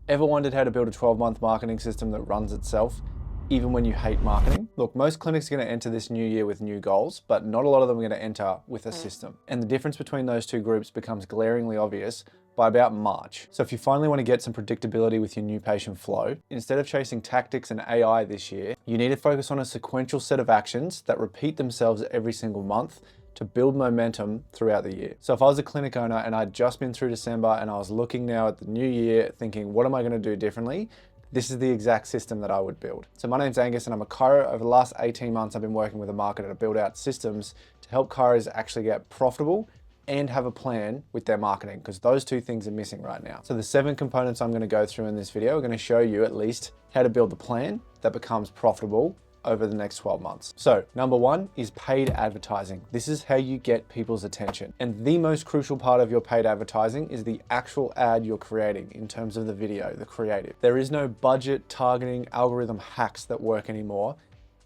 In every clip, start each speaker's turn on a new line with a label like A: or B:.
A: Ever wondered how to build a 12-month marketing system that runs itself, even when you hate marketing? Look, most clinics are going to enter this new year with new goals, but not a lot of them are going to enter with a system. And the difference between those two groups becomes glaringly obvious by about March. So if you finally want to get some predictability with your new patient flow, instead of chasing tactics and AI this year, you need to focus on a sequential set of actions that repeat themselves every single month to build momentum throughout the year. So if I was a clinic owner and I'd just been through December and I was looking now at the new year thinking, what am I going to do differently? This is the exact system that I would build. So my name's Angus and I'm a chiro. Over the last 18 months, I've been working with a marketer to build out systems to help chiros actually get profitable and have a plan with their marketing, because those two things are missing right now. So the 7 components I'm going to go through in this video are going to show you at least how to build the plan that becomes profitable over the next 12 months. So number 1 is paid advertising. This is how you get people's attention. And the most crucial part of your paid advertising is the actual ad you're creating in terms of the video, the creative. There is no budget, targeting, algorithm hacks that work anymore.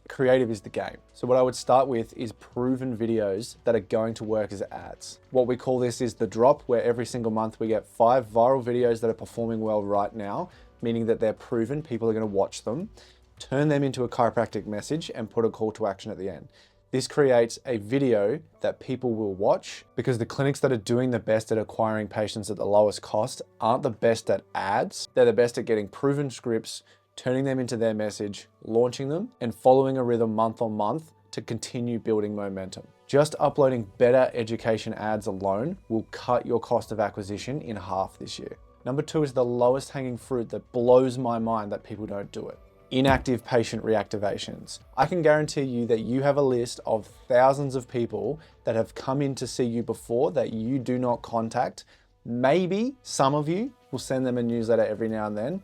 A: Creative is the game. So what I would start with is proven videos that are going to work as ads. What we call this is the drop, where every single month we get 5 viral videos that are performing well right now, meaning that they're proven, people are going to watch them, turn them into a chiropractic message and put a call to action at the end. This creates a video that people will watch, because the clinics that are doing the best at acquiring patients at the lowest cost aren't the best at ads. They're the best at getting proven scripts, turning them into their message, launching them, and following a rhythm month on month to continue building momentum. Just uploading better education ads alone will cut your cost of acquisition in half this year. Number 2 is the lowest hanging fruit that blows my mind that people don't do it. Inactive patient reactivations. I can guarantee you that you have a list of thousands of people that have come in to see you before that you do not contact. Maybe some of you will send them a newsletter every now and then,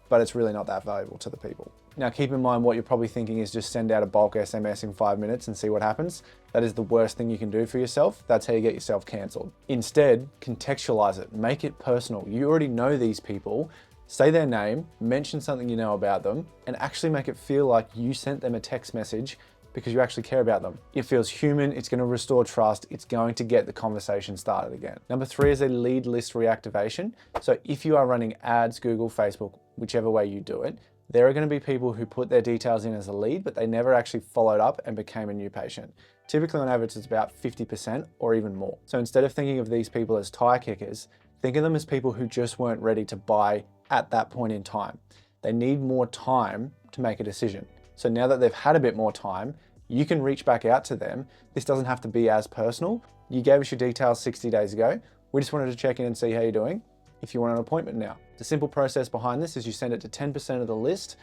A: but it's really not that valuable to the people. Now keep in mind, what you're probably thinking is just send out a bulk SMS in 5 minutes and see what happens. That is the worst thing you can do for yourself. That's how you get yourself canceled. Instead, contextualize it, make it personal. You already know these people. Say their name, mention something you know about them, and actually make it feel like you sent them a text message because you actually care about them. It feels human, it's going to restore trust, it's going to get the conversation started again. Number 3 is a lead list reactivation. So if you are running ads, Google, Facebook, whichever way you do it, there are going to be people who put their details in as a lead, but they never actually followed up and became a new patient. Typically on average, it's about 50% or even more. So instead of thinking of these people as tire kickers, think of them as people who just weren't ready to buy at that point in time. They need more time to make a decision. So now that they've had a bit more time, you can reach back out to them. This doesn't have to be as personal. You gave us your details 60 days ago. We just wanted to check in and see how you're doing. If you want an appointment now. The simple process behind this is you send it to 10% of the list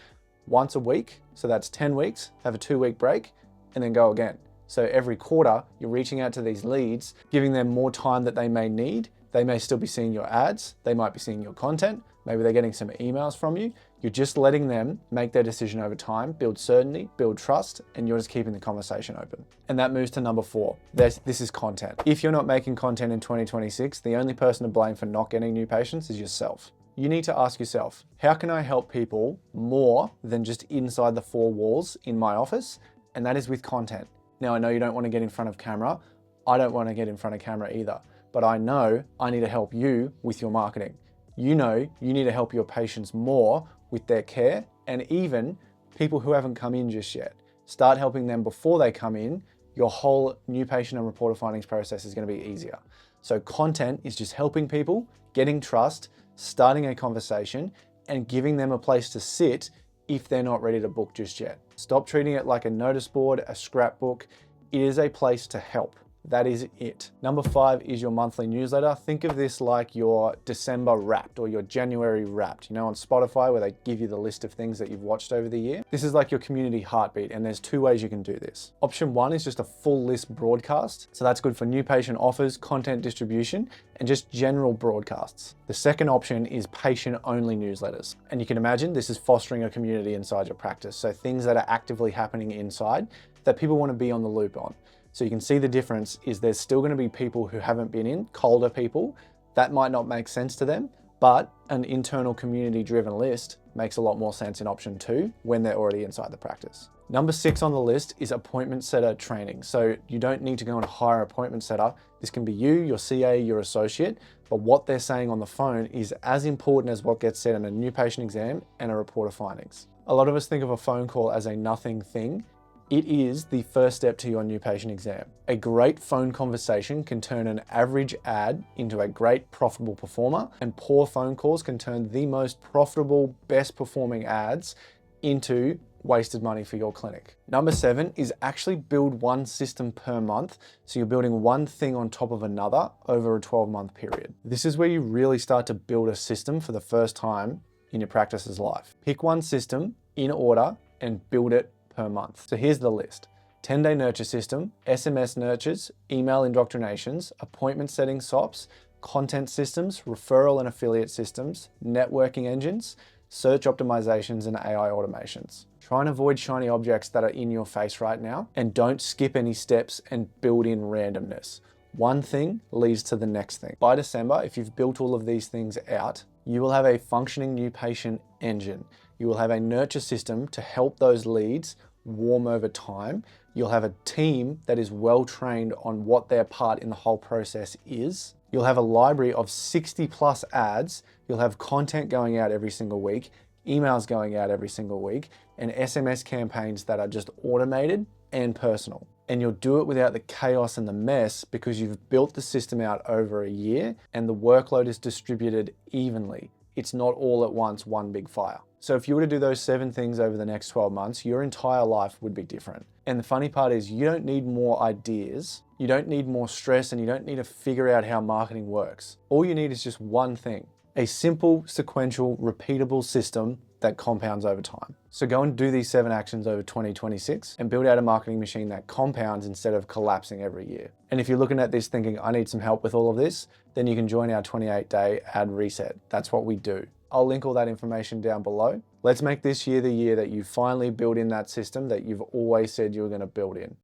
A: once a week. So that's 10 weeks, have a 2-week break, and then go again. So every quarter, you're reaching out to these leads, giving them more time that they may need. They may still be seeing your ads. They might be seeing your content. Maybe they're getting some emails from you. You're just letting them make their decision over time, build certainty, build trust, and you're just keeping the conversation open. And that moves to number 4. This is content. If you're not making content in 2026, the only person to blame for not getting new patients is yourself. You need to ask yourself, how can I help people more than just inside the 4 walls in my office? And that is with content. Now, I know you don't want to get in front of camera. I don't want to get in front of camera either, but I know I need to help you with your marketing. You know you need to help your patients more with their care, and even people who haven't come in just yet. Start helping them before they come in. Your whole new patient and report of findings process is going to be easier. So content is just helping people, getting trust, starting a conversation, and giving them a place to sit if they're not ready to book just yet. Stop treating it like a notice board, a scrapbook. It is a place to help. That is it. Number 5 is your monthly newsletter. Think of this like your December Wrapped or your January Wrapped, you know, on Spotify, where they give you the list of things that you've watched over the year. This is like your community heartbeat, and there's 2 ways you can do this. Option 1 is just a full list broadcast. So that's good for new patient offers, content distribution, and just general broadcasts. The second option is patient only newsletters. And you can imagine this is fostering a community inside your practice. So things that are actively happening inside that people want to be on the loop on. So you can see the difference is there's still going to be people who haven't been in, colder people. That might not make sense to them, But an internal community-driven list makes a lot more sense in option 2 when they're already inside the practice. Number 6 on the list is appointment setter training. So you don't need to go and hire an appointment setter. This can be you, your CA, your associate, but what they're saying on the phone is as important as what gets said in a new patient exam and a report of findings. A lot of us think of a phone call as a nothing thing. It is the first step to your new patient exam. A great phone conversation can turn an average ad into a great profitable performer, and poor phone calls can turn the most profitable, best performing ads into wasted money for your clinic. Number 7 is actually build one system per month. So you're building one thing on top of another over a 12-month period. This is where you really start to build a system for the first time in your practice's life. Pick one system in order and build it per month. So here's the list: 10-day nurture system, SMS nurtures, email indoctrinations, appointment setting SOPs, content systems, referral and affiliate systems, networking engines, search optimizations, and AI automations. Try and avoid shiny objects that are in your face right now, and don't skip any steps and build in randomness. One thing leads to the next thing. By December, if you've built all of these things out, you will have a functioning new patient engine. You will have a nurture system to help those leads warm over time. You'll have a team that is well trained on what their part in the whole process is. You'll have a library of 60+ ads. You'll have content going out every single week, emails going out every single week, and SMS campaigns that are just automated and personal. And you'll do it without the chaos and the mess because you've built the system out over a year and the workload is distributed evenly. It's not all at once, one big fire. So if you were to do those 7 things over the next 12 months, your entire life would be different. And the funny part is you don't need more ideas, you don't need more stress, and you don't need to figure out how marketing works. All you need is just one thing: a simple, sequential, repeatable system that compounds over time. So go and do these 7 actions over 2026 and build out a marketing machine that compounds instead of collapsing every year. And if you're looking at this thinking, I need some help with all of this, then you can join our 28-day ad reset. That's what we do. I'll link all that information down below. Let's make this year the year that you finally build in that system that you've always said you were going to build in.